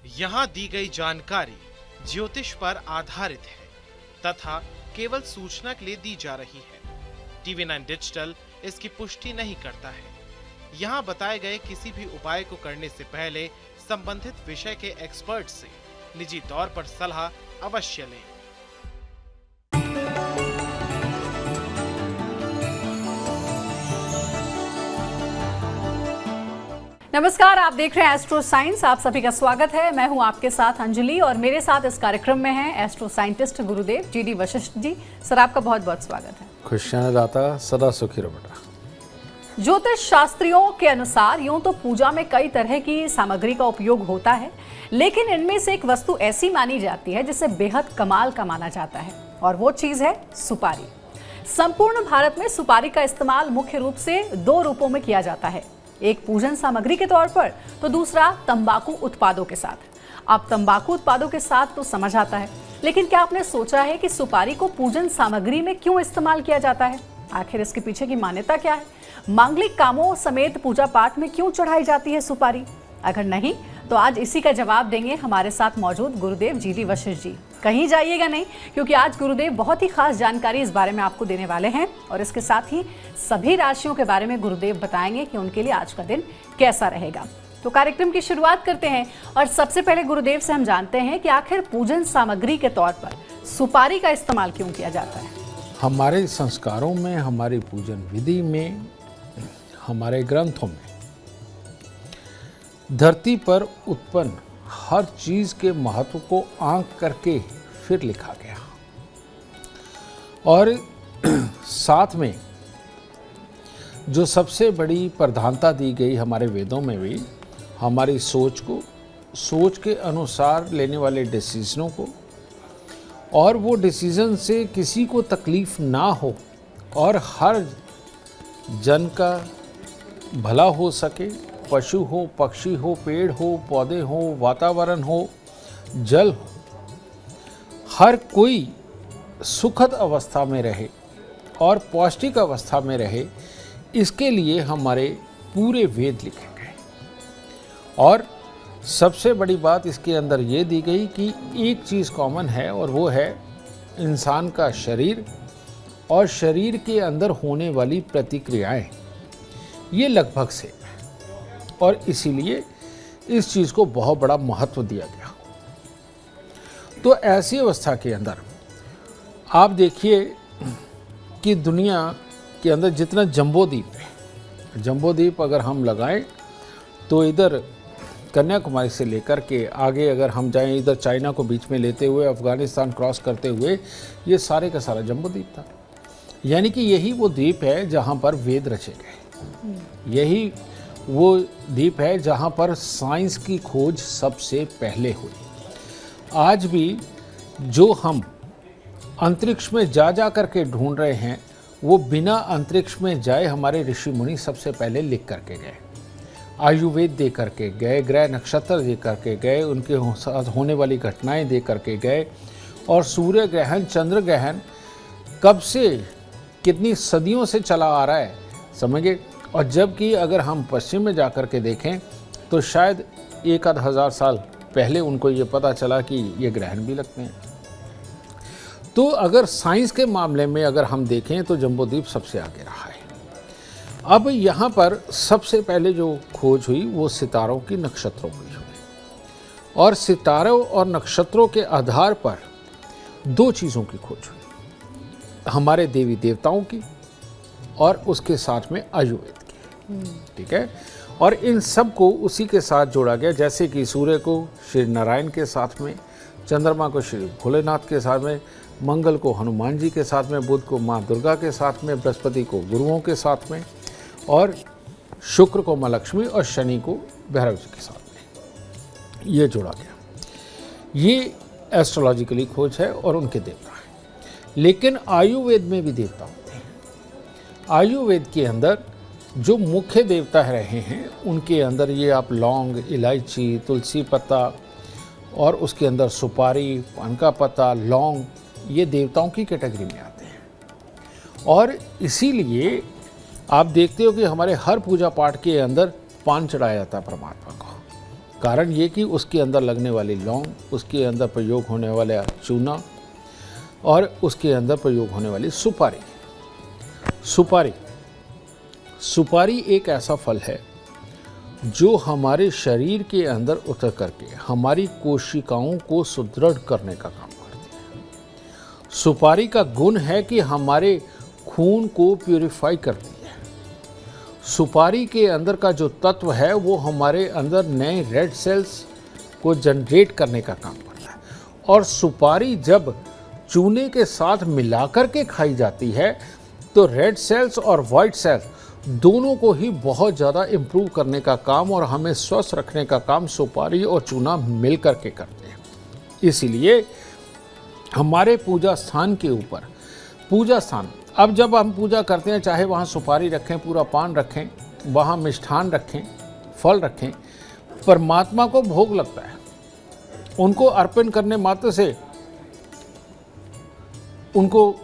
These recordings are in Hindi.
यहाँ दी गई जानकारी ज्योतिष पर आधारित है तथा केवल सूचना के लिए दी जा रही है। TV9 डिजिटल इसकी पुष्टि नहीं करता है। यहाँ बताए गए किसी भी उपाय को करने से पहले संबंधित विषय के एक्सपर्ट से निजी तौर पर सलाह अवश्य लें। नमस्कार, आप देख रहे हैं एस्ट्रो साइंस। आप सभी का स्वागत है। मैं हूं आपके साथ अंजलि और मेरे साथ इस कार्यक्रम में हैं एस्ट्रो साइंटिस्ट गुरुदेव GD वशिष्ठ जी। सर, आपका बहुत बहुत स्वागत है। खुशियां दाता, सदा सुखी रहो बेटा। ज्योतिष शास्त्रियों के अनुसार यूं तो पूजा में कई तरह की सामग्री का उपयोग होता है, लेकिन इनमें से एक वस्तु ऐसी मानी जाती है जिसे बेहद कमाल का माना जाता है और वो चीज है सुपारी। संपूर्ण भारत में सुपारी का इस्तेमाल मुख्य रूप से दो रूपों में किया जाता है, एक पूजन सामग्री के तौर पर तो दूसरा तंबाकू उत्पादों के साथ। अब तंबाकू उत्पादों के साथ तो समझ आता है, लेकिन क्या आपने सोचा है कि सुपारी को पूजन सामग्री में क्यों इस्तेमाल किया जाता है? आखिर इसके पीछे की मान्यता क्या है? मांगलिक कामों समेत पूजा पाठ में क्यों चढ़ाई जाती है सुपारी? अगर नहीं तो आज इसी का जवाब देंगे हमारे साथ मौजूद गुरुदेव GD वशिष्ठ जी। कहीं जाइएगा नहीं, क्योंकि आज गुरुदेव बहुत ही खास जानकारी इस बारे में आपको देने वाले हैं और इसके साथ ही सभी राशियों के बारे में गुरुदेव बताएंगे कि उनके लिए आज का दिन कैसा रहेगा। तो कार्यक्रम की शुरुआत करते हैं और सबसे पहले गुरुदेव से हम जानते हैं कि आखिर पूजन सामग्री के तौर पर सुपारी का इस्तेमाल क्यों किया जाता है? हमारे संस्कारों में, हमारी पूजन विधि में, हमारे ग्रंथों में धरती पर उत्पन्न हर चीज के महत्व को आंक करके फिर लिखा गया और साथ में जो सबसे बड़ी प्रधानता दी गई हमारे वेदों में भी हमारी सोच के अनुसार लेने वाले डिसीजनों को, और वो डिसीजन से किसी को तकलीफ ना हो और हर जन का भला हो सके, पशु हो, पक्षी हो, पेड़ हो, पौधे हो, वातावरण हो, जल हो, हर कोई सुखद अवस्था में रहे और पौष्टिक अवस्था में रहे, इसके लिए हमारे पूरे वेद लिखे गए। और सबसे बड़ी बात इसके अंदर ये दी गई कि एक चीज़ कॉमन है और वो है इंसान का शरीर और शरीर के अंदर होने वाली प्रतिक्रियाएं, ये लगभग सेम है और इसीलिए इस चीज़ को बहुत बड़ा महत्व दिया गया। तो ऐसी अवस्था के अंदर आप देखिए कि दुनिया के अंदर जितना जम्बूद्वीप है, जम्बूद्वीप अगर हम लगाएं तो इधर कन्याकुमारी से लेकर के आगे अगर हम जाएं, इधर चाइना को बीच में लेते हुए अफ़गानिस्तान क्रॉस करते हुए, ये सारे का सारा जम्बूद्वीप था। यानी कि यही वो द्वीप है जहाँ पर वेद रचे गए, यही वो द्वीप है जहाँ पर साइंस की खोज सबसे पहले हुई। आज भी जो हम अंतरिक्ष में जा करके ढूंढ रहे हैं, वो बिना अंतरिक्ष में जाए हमारे ऋषि मुनि सबसे पहले लिख करके गए, आयुर्वेद दे करके गए, ग्रह नक्षत्र दे करके गए, उनके साथ होने वाली घटनाएं दे करके गए, और सूर्य ग्रहण, चंद्र ग्रहण कब से, कितनी सदियों से चला आ रहा है, समझिए। और जबकि अगर हम पश्चिम में जा कर के देखें तो शायद 1,000 साल पहले उनको ये पता चला कि ये ग्रहण भी लगते हैं। तो अगर साइंस के मामले में अगर हम देखें तो जम्बूद्वीप सबसे आगे रहा है। अब यहाँ पर सबसे पहले जो खोज हुई वो सितारों की, नक्षत्रों की हुई, और सितारों और नक्षत्रों के आधार पर दो चीज़ों की खोज हुई, हमारे देवी देवताओं की और उसके साथ में आयुर्वेद की। ठीक है। और इन सब को उसी के साथ जोड़ा गया, जैसे कि सूर्य को श्री नारायण के साथ में, चंद्रमा को श्री भोलेनाथ के साथ में, मंगल को हनुमान जी के साथ में, बुध को माँ दुर्गा के साथ में, बृहस्पति को गुरुओं के साथ में, और शुक्र को माँ लक्ष्मी और शनि को भैरव जी के साथ में, ये जोड़ा गया। ये एस्ट्रोलॉजिकली खोज है और उनके देवता हैं। लेकिन आयुर्वेद में भी देवता होते हैं। आयुर्वेद के अंदर जो मुख्य देवता रहे हैं उनके अंदर ये आप लौंग, इलायची, तुलसी पत्ता और उसके अंदर सुपारी, पान का पत्ता, लौंग, ये देवताओं की कैटेगरी में आते हैं। और इसीलिए आप देखते हो कि हमारे हर पूजा पाठ के अंदर पान चढ़ाया जाता है परमात्मा को। कारण ये कि उसके अंदर लगने वाली लौंग, उसके अंदर प्रयोग होने वाला चूना और उसके अंदर प्रयोग होने वाली सुपारी। सुपारी एक ऐसा फल है जो हमारे शरीर के अंदर उतर करके हमारी कोशिकाओं को सुदृढ़ करने का काम करती है। सुपारी का गुण है कि हमारे खून को प्यूरिफाई करती है। सुपारी के अंदर का जो तत्व है वो हमारे अंदर नए रेड सेल्स को जनरेट करने का काम करता है। और सुपारी जब चूने के साथ मिलाकर के खाई जाती है तो रेड सेल्स और वाइट सेल्स दोनों को ही बहुत ज़्यादा इम्प्रूव करने का काम और हमें स्वस्थ रखने का काम सुपारी और चूना मिल करके करते हैं। इसीलिए हमारे पूजा स्थान के ऊपर, पूजा स्थान, अब जब हम पूजा करते हैं चाहे वहाँ सुपारी रखें, पूरा पान रखें, वहाँ मिष्ठान रखें, फल रखें, परमात्मा को भोग लगता है। उनको अर्पण करने मात्र से उनको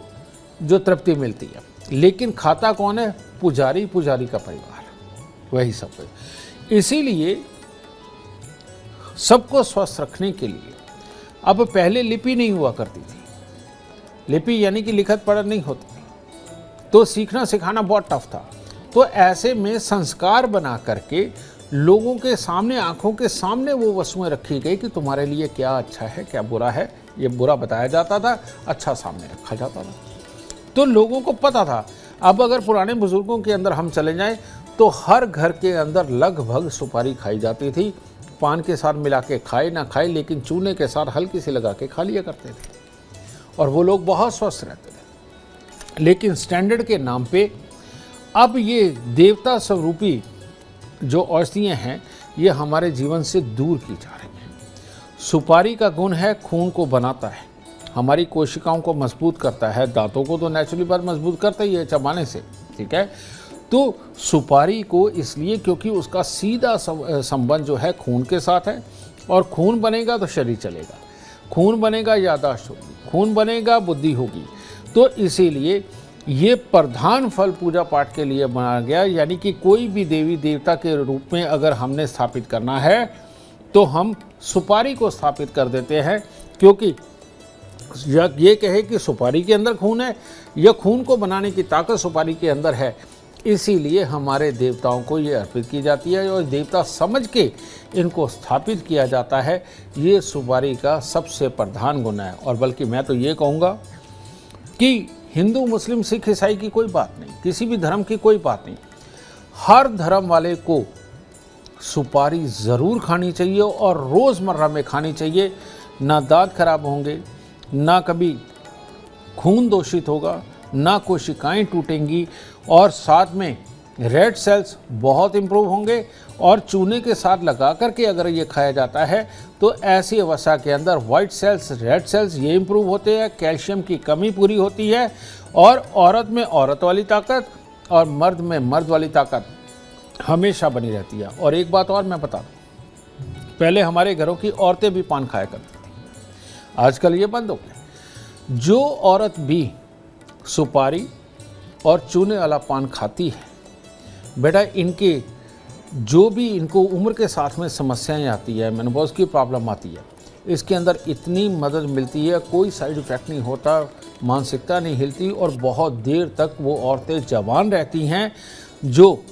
जो तृप्ति मिलती है, लेकिन खाता कौन है? पुजारी, पुजारी का परिवार, वही सब है। इसीलिए सबको स्वस्थ रखने के लिए, अब पहले लिपि नहीं हुआ करती थी, लिपि यानी कि लिखत पढ़त नहीं होती थी, तो सीखना सिखाना बहुत टफ था। तो ऐसे में संस्कार बना करके लोगों के सामने, आंखों के सामने वो वस्तुएं रखी गई कि तुम्हारे लिए क्या अच्छा है क्या बुरा है, ये बुरा बताया जाता था, अच्छा सामने रखा जाता था, तो लोगों को पता था। अब अगर पुराने बुजुर्गों के अंदर हम चले जाएं तो हर घर के अंदर लगभग सुपारी खाई जाती थी। पान के साथ मिला के खाए ना खाए, लेकिन चूने के साथ हल्की सी लगा के खा लिया करते थे और वो लोग बहुत स्वस्थ रहते थे। लेकिन स्टैंडर्ड के नाम पे अब ये देवता स्वरूपी जो औषधियाँ हैं ये हमारे जीवन से दूर की जा रही हैं। सुपारी का गुण है खून को बनाता है, हमारी कोशिकाओं को मजबूत करता है, दांतों को तो नेचुरली बात मजबूत करता ही है चबाने से, ठीक है। तो सुपारी को इसलिए क्योंकि उसका सीधा संबंध जो है खून के साथ है, और खून बनेगा तो शरीर चलेगा, खून बनेगा याददाश्त होगी, खून बनेगा बुद्धि होगी। तो इसीलिए ये प्रधान फल पूजा पाठ के लिए बनाया गया, यानी कि कोई भी देवी देवता के रूप में अगर हमने स्थापित करना है तो हम सुपारी को स्थापित कर देते हैं, क्योंकि ये कहे कि सुपारी के अंदर खून है या खून को बनाने की ताकत सुपारी के अंदर है, इसीलिए हमारे देवताओं को ये अर्पित की जाती है और देवता समझ के इनको स्थापित किया जाता है। ये सुपारी का सबसे प्रधान गुण है। और बल्कि मैं तो ये कहूँगा कि हिंदू, मुस्लिम, सिख, ईसाई की कोई बात नहीं, किसी भी धर्म की कोई बात नहीं, हर धर्म वाले को सुपारी ज़रूर खानी चाहिए और रोज़मर्रा में खानी चाहिए। ना दांत खराब होंगे, ना कभी खून दूषित होगा, ना कोशिकाएं टूटेंगी, और साथ में रेड सेल्स बहुत इम्प्रूव होंगे। और चूने के साथ लगा करके अगर ये खाया जाता है तो ऐसी अवस्था के अंदर वाइट सेल्स, रेड सेल्स ये इम्प्रूव होते हैं, कैल्शियम की कमी पूरी होती है, और औरत में औरत वाली ताकत और मर्द में मर्द वाली ताकत हमेशा बनी रहती है। और एक बात और मैं बता दूँ, पहले हमारे घरों की औरतें भी पान खाया करती थी, आजकल ये बंद हो गया। जो औरत भी सुपारी और चूने वाला पान खाती है, बेटा इनके जो भी इनको उम्र के साथ में समस्याएं आती है, मेनोपॉज की प्रॉब्लम आती है, इसके अंदर इतनी मदद मिलती है, कोई साइड इफ़ेक्ट नहीं होता, मानसिकता नहीं हिलती और बहुत देर तक वो औरतें जवान रहती हैं। जो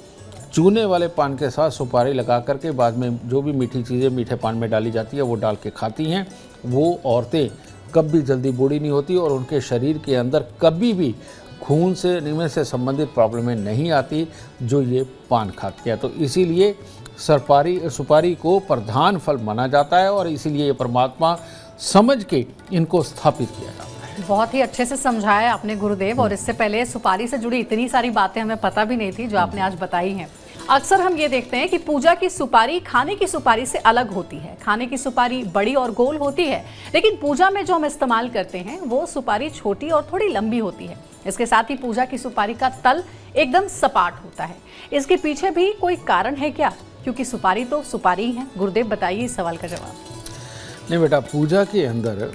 चूने वाले पान के साथ सुपारी लगा करके बाद में जो भी मीठी चीज़ें मीठे पान में डाली जाती है वो डाल के खाती हैं, वो औरतें कभी जल्दी बूढ़ी नहीं होती और उनके शरीर के अंदर कभी भी खून से निमे से संबंधित प्रॉब्लमें नहीं आती जो ये पान खाती है। तो इसीलिए सुपारी को प्रधान फल माना जाता है और इसीलिए ये परमात्मा समझ के इनको स्थापित किया जाता है। बहुत ही अच्छे से समझाया आपने गुरुदेव, और इससे पहले सुपारी से जुड़ी इतनी सारी बातें हमें पता भी नहीं थी जो आपने आज बताई हैं। अक्सर हम ये देखते हैं कि पूजा की सुपारी खाने की सुपारी से अलग होती है। खाने की सुपारी बड़ी और गोल होती है, लेकिन पूजा में जो हम इस्तेमाल करते हैं वो सुपारी छोटी और थोड़ी लंबी होती है। इसके साथ ही पूजा की सुपारी का तल एकदम सपाट होता है। इसके पीछे भी कोई कारण है क्या? क्योंकि सुपारी तो सुपारी ही है। गुरुदेव बताइए इस सवाल का जवाब। नहीं बेटा, पूजा के अंदर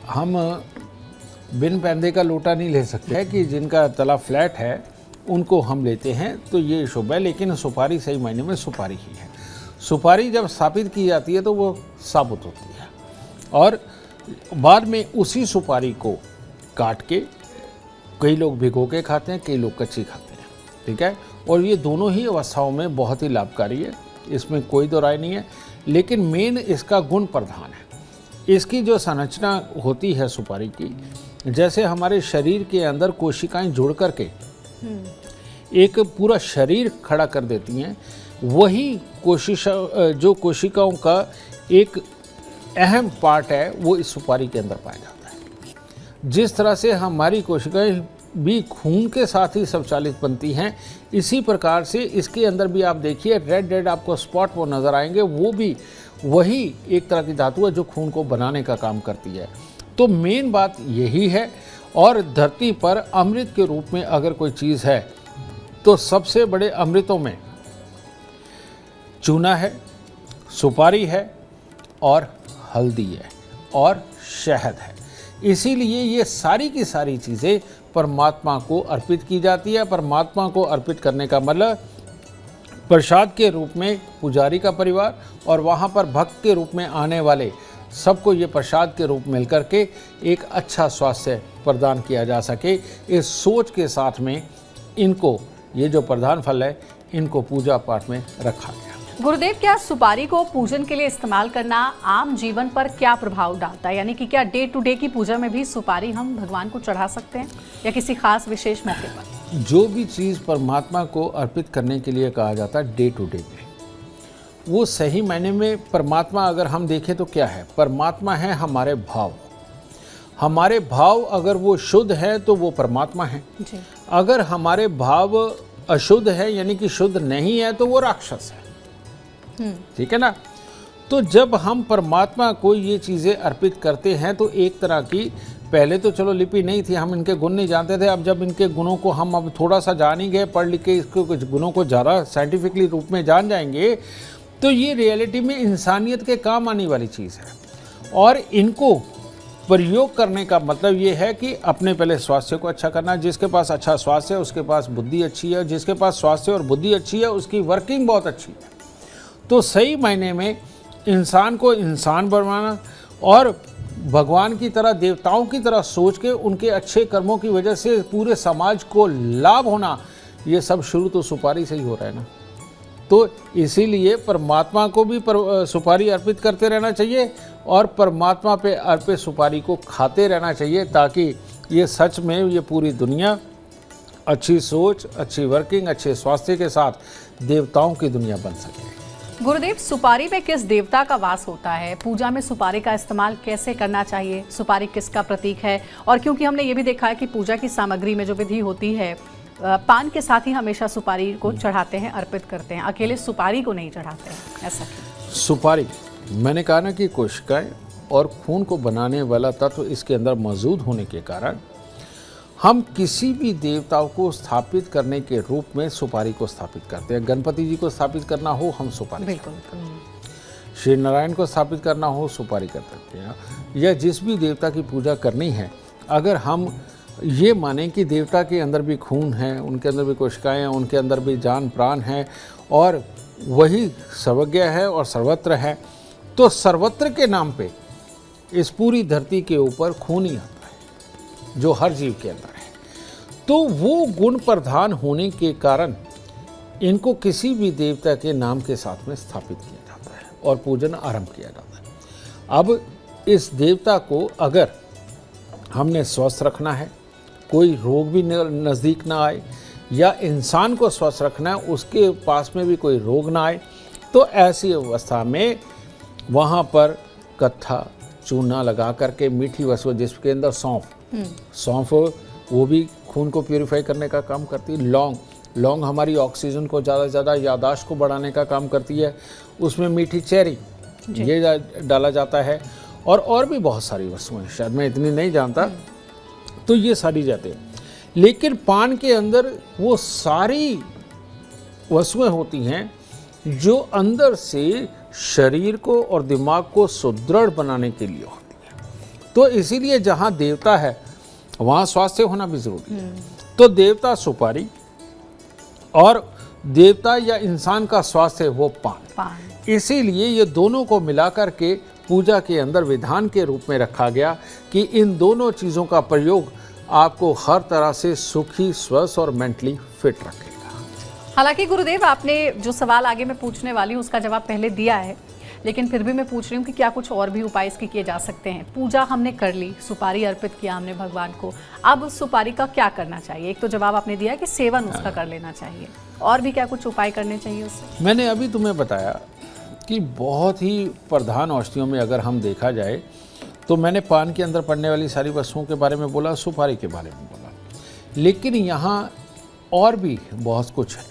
हम बिन पैंदे का लोटा नहीं ले सकते हैं कि जिनका तला फ्लैट है उनको हम लेते हैं तो ये शुभ है, लेकिन सुपारी सही मायने में सुपारी ही है। सुपारी जब स्थापित की जाती है तो वो साबुत होती है और बाद में उसी सुपारी को काट के कई लोग भिगो के खाते हैं, कई लोग कच्ची खाते हैं, ठीक है। और ये दोनों ही अवस्थाओं में बहुत ही लाभकारी है, इसमें कोई दो राय नहीं है। लेकिन मेन इसका गुण प्रधान है। इसकी जो संरचना होती है सुपारी की, जैसे हमारे शरीर के अंदर कोशिकाएं जुड़ करके एक पूरा शरीर खड़ा कर देती हैं, वही जो कोशिकाओं का एक अहम पार्ट है वो इस सुपारी के अंदर पाया जाता है। जिस तरह से हमारी कोशिकाएं भी खून के साथ ही संचालित बनती हैं, इसी प्रकार से इसके अंदर भी आप देखिए रेड आपको स्पॉट वो नज़र आएंगे, वो भी वही एक तरह की धातु है जो खून को बनाने का काम करती है। तो मेन बात यही है। और धरती पर अमृत के रूप में अगर कोई चीज़ है तो सबसे बड़े अमृतों में चूना है, सुपारी है और हल्दी है और शहद है। इसीलिए ये सारी की सारी चीज़ें परमात्मा को अर्पित की जाती है। परमात्मा को अर्पित करने का मतलब प्रसाद के रूप में पुजारी का परिवार और वहाँ पर भक्त के रूप में आने वाले सबको ये प्रसाद के रूप मिल करके एक अच्छा स्वास्थ्य प्रदान किया जा सके, इस सोच के साथ में इनको ये जो प्रधान फल है इनको पूजा पाठ में रखा गया। गुरुदेव, क्या सुपारी को पूजन के लिए इस्तेमाल करना आम जीवन पर क्या प्रभाव डालता है? यानी कि क्या डे टू डे की पूजा में भी सुपारी हम भगवान को चढ़ा सकते हैं या किसी खास विशेष मौके पर? जो भी चीज़ परमात्मा को अर्पित करने के लिए कहा जाता है डे टू डे में, वो सही मायने में परमात्मा अगर हम देखें तो क्या है? परमात्मा है हमारे भाव। हमारे भाव अगर वो शुद्ध है तो वो परमात्मा है। अगर हमारे भाव अशुद्ध है यानी कि शुद्ध नहीं है तो वो राक्षस है, ठीक है ना। तो जब हम परमात्मा को ये चीज़ें अर्पित करते हैं तो एक तरह की, पहले तो चलो लिपि नहीं थी, हम इनके गुण नहीं जानते थे। अब जब इनके गुणों को हम अब थोड़ा सा जान ही गए, पढ़ लिख के इसको कुछ गुणों को ज़्यादा साइंटिफिकली रूप में जान जाएंगे, तो ये रियलिटी में इंसानियत के काम आने वाली चीज़ है। और इनको प्रयोग करने का मतलब ये है कि अपने पहले स्वास्थ्य को अच्छा करना। जिसके पास अच्छा स्वास्थ्य है उसके पास बुद्धि अच्छी है, जिसके पास स्वास्थ्य और बुद्धि अच्छी है उसकी वर्किंग बहुत अच्छी है। तो सही मायने में इंसान को इंसान बनवाना और भगवान की तरह, देवताओं की तरह सोच के उनके अच्छे कर्मों की वजह से पूरे समाज को लाभ होना, ये सब शुरू तो सुपारी से ही हो रहा है ना। तो इसीलिए परमात्मा को भी सुपारी अर्पित करते रहना चाहिए और परमात्मा पे अर्पित सुपारी को खाते रहना चाहिए, ताकि ये सच में ये पूरी दुनिया अच्छी सोच, अच्छी वर्किंग, अच्छे स्वास्थ्य के साथ देवताओं की दुनिया बन सके। गुरुदेव, सुपारी में किस देवता का वास होता है? पूजा में सुपारी का इस्तेमाल कैसे करना चाहिए? सुपारी किसका प्रतीक है? और क्योंकि हमने ये भी देखा है कि पूजा की सामग्री में जो विधि होती है, पान के साथ ही हमेशा सुपारी को चढ़ाते हैं, अर्पित करते हैं, अकेले सुपारी को नहीं चढ़ाते हैं, ऐसा क्यों? सुपारी, मैंने कहा ना कि कोशिकाएं और खून को बनाने वाला तत्व इसके अंदर मौजूद होने के कारण हम किसी भी देवताओं को स्थापित करने के रूप में सुपारी को स्थापित करते हैं। गणपति जी को स्थापित करना हो हम सुपारी, बिल्कुल। श्री नारायण को स्थापित करना हो सुपारी कर सकते हैं। या जिस भी देवता की पूजा करनी है, अगर हम ये माने कि देवता के अंदर भी खून है, उनके अंदर भी कोशिकाएं हैं, उनके अंदर भी जान प्राण है और वही सर्वज्ञ है और सर्वत्र है, तो सर्वत्र के नाम पे इस पूरी धरती के ऊपर खून ही आता है जो हर जीव के अंदर है। तो वो गुण प्रधान होने के कारण इनको किसी भी देवता के नाम के साथ में स्थापित किया जाता है और पूजन आरंभ किया जाता है। अब इस देवता को अगर हमने स्वस्थ रखना है, कोई रोग भी नज़दीक ना आए, या इंसान को स्वस्थ रखना है उसके पास में भी कोई रोग ना आए, तो ऐसी अवस्था में वहाँ पर कत्था चूना लगा करके मीठी वस्तु जिसके अंदर सौंफ वो भी खून को प्यूरिफाई करने का काम करती है। लौंग हमारी ऑक्सीजन को ज़्यादा से ज़्यादा यादाश्त को बढ़ाने का काम करती है। उसमें मीठी चेरी ये डाला जाता है और भी बहुत सारी वस्तुएं, शायद मैं इतनी नहीं जानता, तो ये सारी जाते हैं। लेकिन पान के अंदर वो सारी वस्तुएं होती हैं जो अंदर से शरीर को और दिमाग को सुदृढ़ बनाने के लिए होती है। तो इसीलिए जहाँ देवता है वहाँ स्वास्थ्य होना भी जरूरी है। तो देवता सुपारी और देवता या इंसान का स्वास्थ्य वो पान। इसीलिए ये दोनों को मिलाकर के पूजा के अंदर विधान के रूप में रखा गया कि इन दोनों चीज़ों का प्रयोग आपको हर तरह से सुखी, स्वस्थ और मेंटली फिट रखेगा। हालांकि गुरुदेव, आपने जो सवाल आगे मैं पूछने वाली हूँ उसका जवाब पहले दिया है, लेकिन फिर भी मैं पूछ रही हूँ कि क्या कुछ और भी उपाय इसके किए जा सकते हैं। पूजा हमने कर ली, सुपारी अर्पित किया हमने भगवान को, अब उस सुपारी का क्या करना चाहिए? एक तो जवाब आपने दिया कि सेवन उसका कर लेना चाहिए, और भी क्या कुछ उपाय करने चाहिए उससे? मैंने अभी तुम्हें बताया कि बहुत ही प्रधान औषधियों में अगर हम देखा जाए तो मैंने पान के अंदर पड़ने वाली सारी वस्तुओं के बारे में बोला, सुपारी के बारे में बोला, लेकिन यहाँ और भी बहुत कुछ है।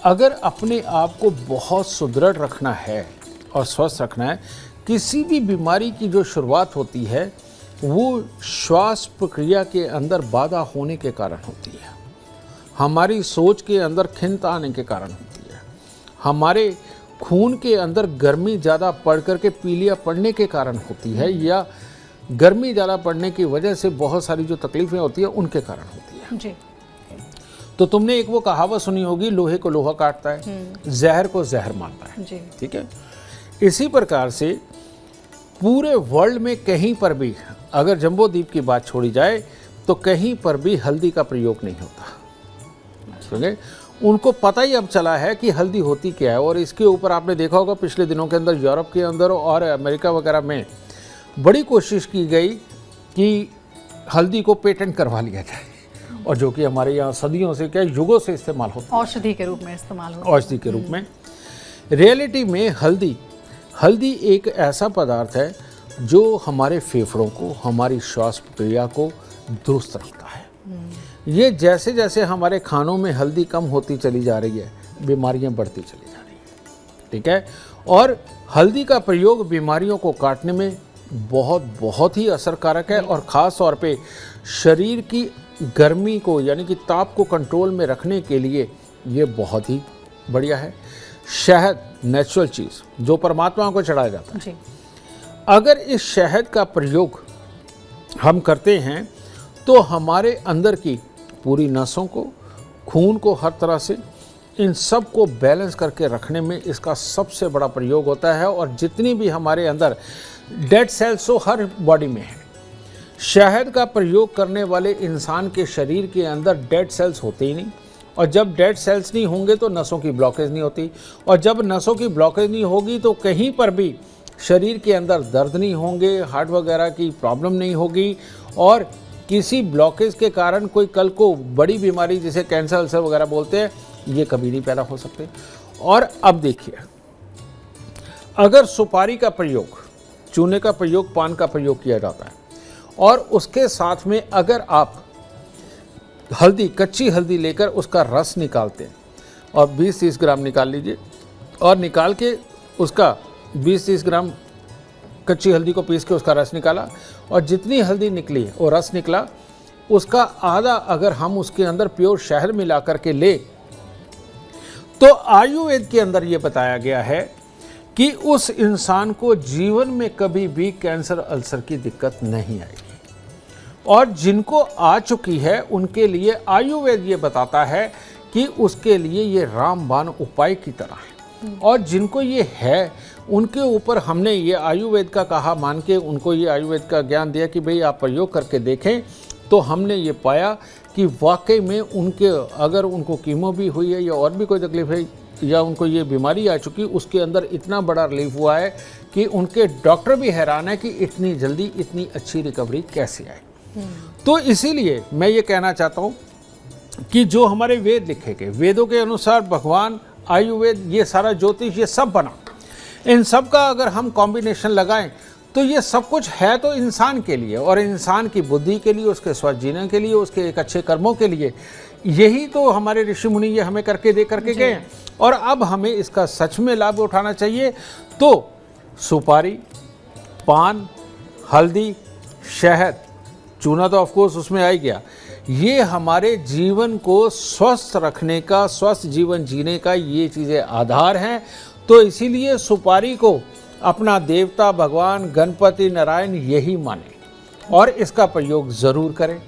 अगर अपने आप को बहुत सुदृढ़ रखना है और स्वस्थ रखना है, किसी भी बीमारी की जो शुरुआत होती है वो श्वास प्रक्रिया के अंदर बाधा होने के कारण होती है, हमारी सोच के अंदर खिन्नता आने के कारण होती है, हमारे खून के अंदर गर्मी ज़्यादा पड़ करके पीलिया पड़ने के कारण होती है, या गर्मी ज़्यादा पड़ने की वजह से बहुत सारी जो तकलीफ़ें होती है उनके कारण होती है जी। तो तुमने एक वो कहावत सुनी होगी, लोहे को लोहा काटता है, जहर को जहर मारता है जी। ठीक है। इसी प्रकार से पूरे वर्ल्ड में कहीं पर भी अगर जम्बो द्वीप की बात छोड़ी जाए तो कहीं पर भी हल्दी का प्रयोग नहीं होता, ठीक है। उनको पता ही अब चला है कि हल्दी होती क्या है, और इसके ऊपर आपने देखा होगा पिछले दिनों के अंदर यूरोप के अंदर और अमेरिका वगैरह में बड़ी कोशिश की गई कि हल्दी को पेटेंट करवा लिया जाए, और जो कि हमारे यहाँ सदियों से क्या युगों से इस्तेमाल होता है, औषधि के रूप में इस्तेमाल होता है। औषधि के रूप में। रियलिटी में हल्दी एक ऐसा पदार्थ है जो हमारे फेफड़ों को, हमारी श्वास प्रक्रिया को दुरुस्त रखता है। ये जैसे जैसे हमारे खानों में हल्दी कम होती चली जा रही है, बीमारियां बढ़ती चली जा रही है, ठीक है। और हल्दी का प्रयोग बीमारियों को काटने में बहुत ही असरकारक है, और ख़ास तौर पे शरीर की गर्मी को यानी कि ताप को कंट्रोल में रखने के लिए ये बहुत ही बढ़िया है। शहद नेचुरल चीज़ जो परमात्मा को चढ़ाया जाता है जी। अगर इस शहद का प्रयोग हम करते हैं तो हमारे अंदर की पूरी नसों को, खून को, हर तरह से इन सब को बैलेंस करके रखने में इसका सबसे बड़ा प्रयोग होता है। और जितनी भी हमारे अंदर डेड सेल्स तो हर बॉडी में है, शहद का प्रयोग करने वाले इंसान के शरीर के अंदर डेड सेल्स होते ही नहीं, और जब डेड सेल्स नहीं होंगे तो नसों की ब्लॉकेज नहीं होती, और जब नसों की ब्लॉकेज नहीं होगी तो कहीं पर भी शरीर के अंदर दर्द नहीं होंगे, हार्ट वगैरह की प्रॉब्लम नहीं होगी, और किसी ब्लॉकेज के कारण कोई कल को बड़ी बीमारी जिसे कैंसर, अल्सर वगैरह बोलते हैं, ये कभी नहीं पैदा हो सकते। और अब देखिए, अगर सुपारी का प्रयोग, चूने का प्रयोग, पान का प्रयोग किया जाता है, और उसके साथ में अगर आप हल्दी, कच्ची हल्दी लेकर उसका रस निकालते हैं, और 20-30 ग्राम निकाल लीजिए, और निकाल के उसका 20-30 ग्राम कच्ची हल्दी को पीस के उसका रस निकाला, और जितनी हल्दी निकली वो रस निकला, उसका आधा अगर हम उसके अंदर प्योर शहद मिला करके ले, तो आयुर्वेद के अंदर ये बताया गया है कि उस इंसान को जीवन में कभी भी कैंसर, अल्सर की दिक्कत नहीं आएगी। और जिनको आ चुकी है उनके लिए आयुर्वेद ये बताता है कि उसके लिए ये रामबाण उपाय की तरह है, और जिनको ये है उनके ऊपर हमने ये आयुर्वेद का कहा मान के उनको ये आयुर्वेद का ज्ञान दिया कि भाई आप प्रयोग करके देखें, तो हमने ये पाया कि वाकई में उनके, अगर उनको कीमो भी हुई है या और भी कोई तकलीफ है या उनको ये बीमारी आ चुकी, उसके अंदर इतना बड़ा रिलीफ हुआ है कि उनके डॉक्टर भी हैरान है कि इतनी जल्दी इतनी अच्छी रिकवरी कैसे आई। तो इसीलिए मैं ये कहना चाहता हूँ कि जो हमारे वेद लिखे गए, वेदों के अनुसार भगवान, आयुर्वेद, ये सारा ज्योतिष, ये सब बना, इन सब का अगर हम कॉम्बिनेशन लगाएं तो ये सब कुछ है तो इंसान के लिए, और इंसान की बुद्धि के लिए, उसके स्वस्थ जीने के लिए, उसके एक अच्छे कर्मों के लिए। यही तो हमारे ऋषि मुनि ये हमें करके दे करके गए हैं, और अब हमें इसका सच में लाभ उठाना चाहिए। तो सुपारी, पान, हल्दी, शहद, चूना तो ऑफकोर्स उसमें आ ही गया, ये हमारे जीवन को स्वस्थ रखने का, स्वस्थ जीवन जीने का ये चीज़ें आधार हैं। तो इसीलिए सुपारी को अपना देवता भगवान गणपति नारायण यही माने और इसका प्रयोग ज़रूर करें,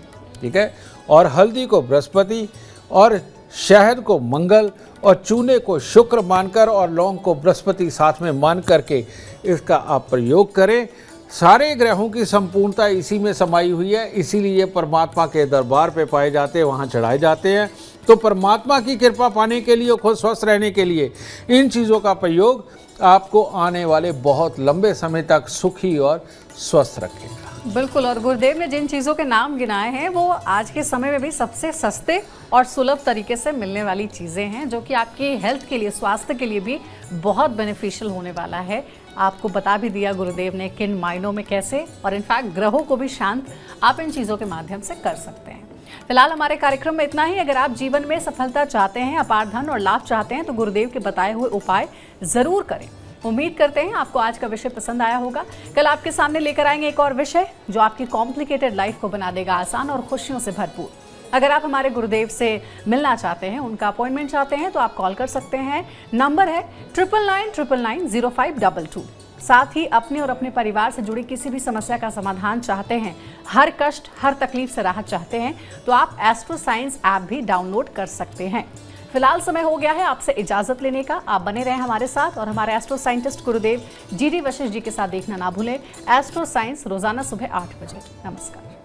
ठीक है। और हल्दी को बृहस्पति, और शहद को मंगल और चूने को शुक्र मानकर और लौंग को बृहस्पति साथ में मान करके इसका आप प्रयोग करें। सारे ग्रहों की संपूर्णता इसी में समाई हुई है, इसीलिए परमात्मा के दरबार पे पाए जाते हैं, वहाँ चढ़ाए जाते हैं। तो परमात्मा की कृपा पाने के लिए, खुद स्वस्थ रहने के लिए इन चीज़ों का प्रयोग आपको आने वाले बहुत लंबे समय तक सुखी और स्वस्थ रखेगा। बिल्कुल, और गुरुदेव ने जिन चीज़ों के नाम गिनाए हैं वो आज के समय में भी सबसे सस्ते और सुलभ तरीके से मिलने वाली चीज़ें हैं, जो कि आपकी हेल्थ के लिए, स्वास्थ्य के लिए भी बहुत बेनिफिशियल होने वाला है। आपको बता भी दिया गुरुदेव ने किन मायनों में कैसे, और इनफैक्ट ग्रहों को भी शांत आप इन चीज़ों के माध्यम से कर सकते हैं। फिलहाल हमारे कार्यक्रम में इतना ही। अगर आप जीवन में सफलता चाहते हैं, अपार धन और लाभ चाहते हैं, तो गुरुदेव के बताए हुए उपाय जरूर करें। उम्मीद करते हैं आपको आज का विषय पसंद आया होगा। कल आपके सामने लेकर आएंगे एक और विषय जो आपकी कॉम्प्लिकेटेड लाइफ को बना देगा आसान और खुशियों से भरपूर। अगर आप हमारे गुरुदेव से मिलना चाहते हैं, उनका अपॉइंटमेंट चाहते हैं, तो आप कॉल कर सकते हैं। नंबर है 9999990522। साथ ही अपने और अपने परिवार से जुड़ी किसी भी समस्या का समाधान चाहते हैं, हर कष्ट, हर तकलीफ से राहत चाहते हैं, तो आप एस्ट्रो साइंस ऐप भी डाउनलोड कर सकते हैं। फिलहाल समय हो गया है आपसे इजाजत लेने का। आप बने रहें हमारे साथ और हमारे एस्ट्रो साइंटिस्ट गुरुदेव GD वशिष्ठ जी के साथ देखना ना भूलें। एस्ट्रो साइंस रोजाना सुबह 8 बजे। नमस्कार।